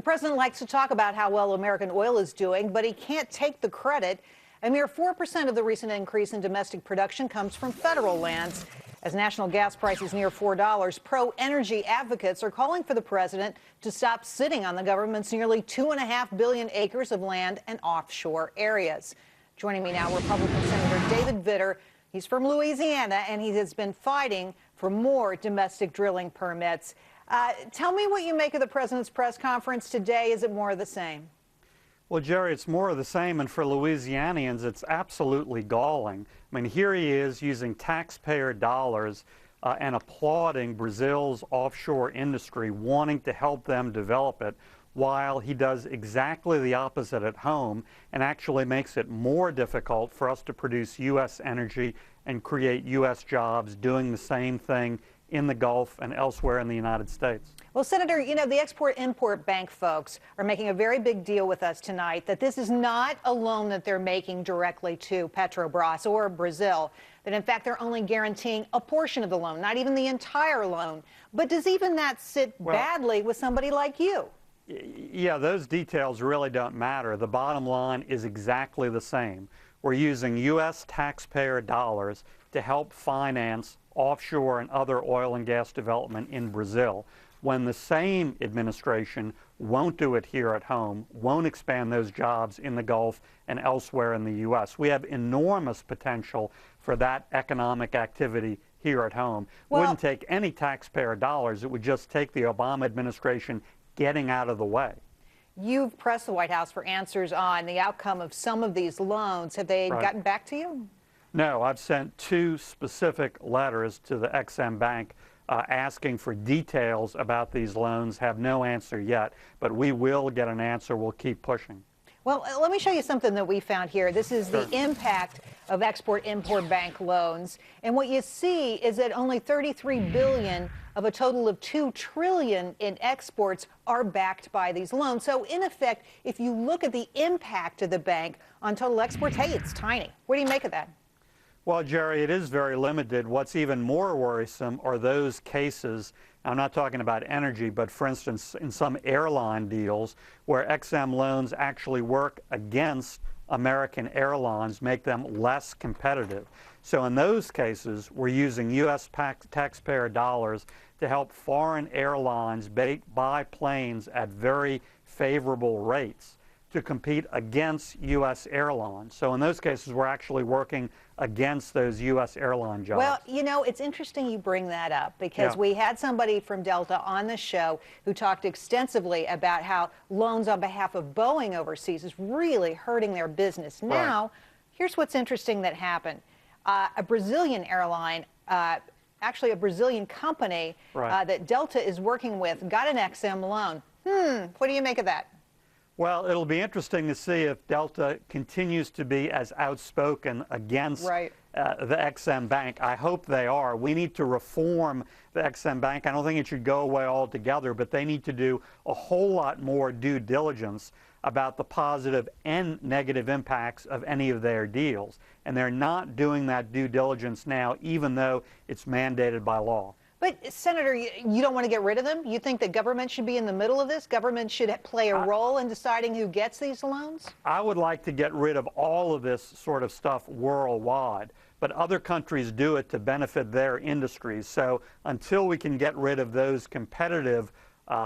president likes to talk about how well American oil is doing, but he can't take the credit. A mere 4% of the recent increase in domestic production comes from federal lands. As national gas prices near $4, pro-energy advocates are calling for the president to stop sitting on the government's nearly 2.5 billion acres of land and offshore areas. Joining me now, Republican Senator David Vitter. He's from Louisiana, and he has been fighting for more domestic drilling permits. Tell me what you make of the president's press conference today. Is it more of the same? Well, Jerry, it's more of the same, and for Louisianians, it's absolutely galling. I mean, here he is using taxpayer dollars and applauding Brazil's offshore industry, wanting to help them develop it, while he does exactly the opposite at home and actually makes it more difficult for us to produce U.S. energy and create U.S. jobs doing the same thing in the Gulf and elsewhere in the United States. Well, Senator, you know, the Export-Import Bank folks are making a very big deal with us tonight that this is not a loan that they're making directly to Petrobras or Brazil, that in fact they're only guaranteeing a portion of the loan, not even the entire loan. But does even that sit badly with somebody like you? Yeah, those details really don't matter. The bottom line is exactly the same. We're using U.S. taxpayer dollars to help finance offshore and other oil and gas development in Brazil, when the same administration won't do it here at home, won't expand those jobs in the Gulf and elsewhere in the U.S. We have enormous potential for that economic activity here at home. It wouldn't take any taxpayer dollars. It would just take the Obama administration getting out of the way. You've pressed the White House for answers on the outcome of some of these loans. Have they gotten back to you? No, I've sent 2 specific letters to the Ex-Im Bank asking for details about these loans. Have no answer yet, but we will get an answer. We'll keep pushing. Well, let me show you something that we found here. This is the impact of Export-Import Bank loans. And what you see is that only $33 billion of a total of $2 trillion in exports are backed by these loans. So in effect, if you look at the impact of the bank on total exports, hey, it's tiny. What do you make of that? Well, Jerry, it is very limited. What's even more worrisome are those cases, I'm not talking about energy, but for instance, in some airline deals where Ex-Im loans actually work against American airlines, make them less competitive. So in those cases, we're using U.S. taxpayer dollars to help foreign airlines buy planes at very favorable rates to compete against U.S. airlines. So in those cases, we're actually working against those U.S. airline jobs. Well, you know, it's interesting you bring that up because we had somebody from Delta on the show who talked extensively about how loans on behalf of Boeing overseas is really hurting their business. Now, here's what's interesting that happened. A Brazilian airline, actually a Brazilian company that Delta is working with, got an Ex-Im loan. What do you make of that? Well, it'll be interesting to see if Delta continues to be as outspoken against the Ex-Im Bank. I hope they are. We need to reform the Ex-Im Bank. I don't think it should go away altogether, but they need to do a whole lot more due diligence about the positive and negative impacts of any of their deals. And they're not doing that due diligence now, even though it's mandated by law. But, Senator, you don't want to get rid of them? You think that government should be in the middle of this? Government should play a role in deciding who gets these loans? I would like to get rid of all of this sort of stuff worldwide, but other countries do it to benefit their industries. So until we can get rid of those competitive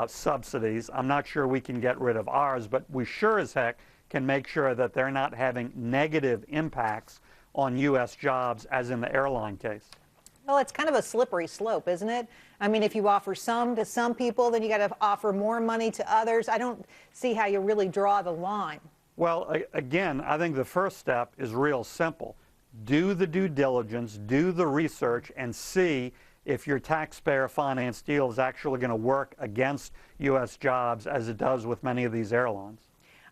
subsidies, I'm not sure we can get rid of ours, but we sure as heck can make sure that they're not having negative impacts on U.S. jobs, as in the airline case. Well, it's kind of a slippery slope, isn't it? I mean, if you offer some to some people, then you got to offer more money to others. I don't see how you really draw the line. Well, again, I think the first step is real simple. Do the due diligence, do the research, and see if your taxpayer-financed deal is actually going to work against U.S. jobs, as it does with many of these airlines.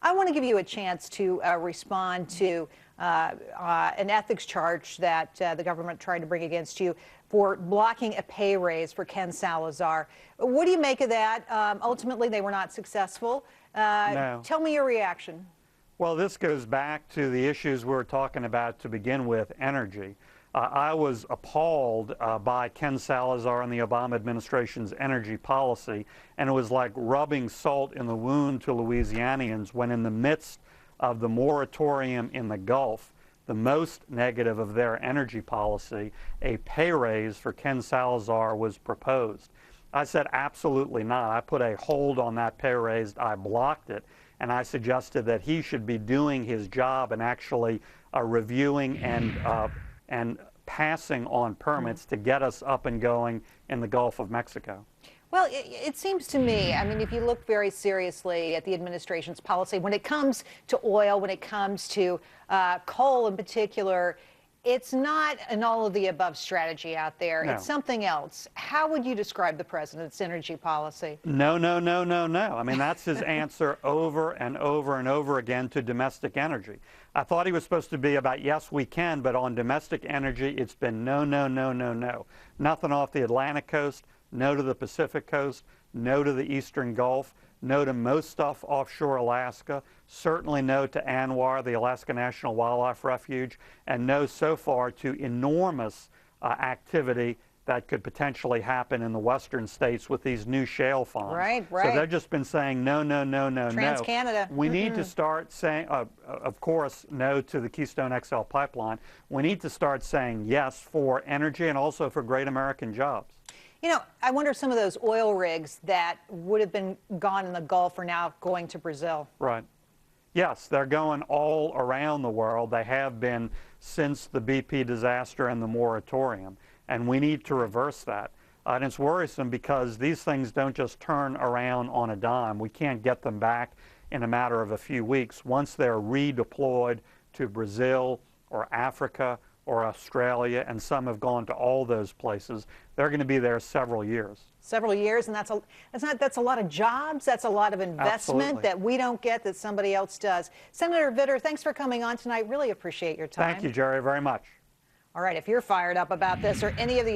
I want to give you a chance to respond to an ethics charge that the government tried to bring against you for blocking a pay raise for Ken Salazar. What do you make of that? Ultimately, they were not successful. No. Tell me your reaction. Well, this goes back to the issues we were talking about to begin with, energy. I was appalled by Ken Salazar and the Obama administration's energy policy, and it was like rubbing salt in the wound to Louisianians when in the midst of the moratorium in the Gulf, the most negative of their energy policy, a pay raise for Ken Salazar was proposed. I said absolutely not. I put a hold on that pay raise. I blocked it, and I suggested that he should be doing his job and actually reviewing and passing on permits to get us up and going in the Gulf of Mexico. Well, it seems to me, I mean, if you look very seriously at the administration's policy, when it comes to oil, when it comes to coal in particular, it's not an all-of-the-above strategy out there. No. It's something else. How would you describe the president's energy policy? No, no, no, no, no. I mean, that's his answer over and over and over again to domestic energy. I thought he was supposed to be about, yes, we can, but on domestic energy, it's been no, no, no, no, no. Nothing off the Atlantic coast, no to the Pacific coast, no to the Eastern Gulf, no to most stuff offshore Alaska, certainly no to ANWR, the Alaska National Wildlife Refuge, and no so far to enormous activity that could potentially happen in the western states with these new shale finds. Right. So they've just been saying no, no, no, no, no. Trans-Canada. We need to start saying, of course, no to the Keystone XL pipeline. We need to start saying yes for energy and also for great American jobs. You know, I wonder if some of those oil rigs that would have been gone in the Gulf are now going to Brazil. Right. Yes, they're going all around the world. They have been since the BP disaster and the moratorium, and we need to reverse that. And it's worrisome because these things don't just turn around on a dime. We can't get them back in a matter of a few weeks. Once they're redeployed to Brazil or Africa or Australia, and some have gone to all those places, they're going to be there several years. Several years, and that's a lot of jobs. That's a lot of investment Absolutely. that we don't get that somebody else does. Senator Vitter, thanks for coming on tonight. Really appreciate your time. Thank you, Jerry, very much. All right, if you're fired up about this or any of the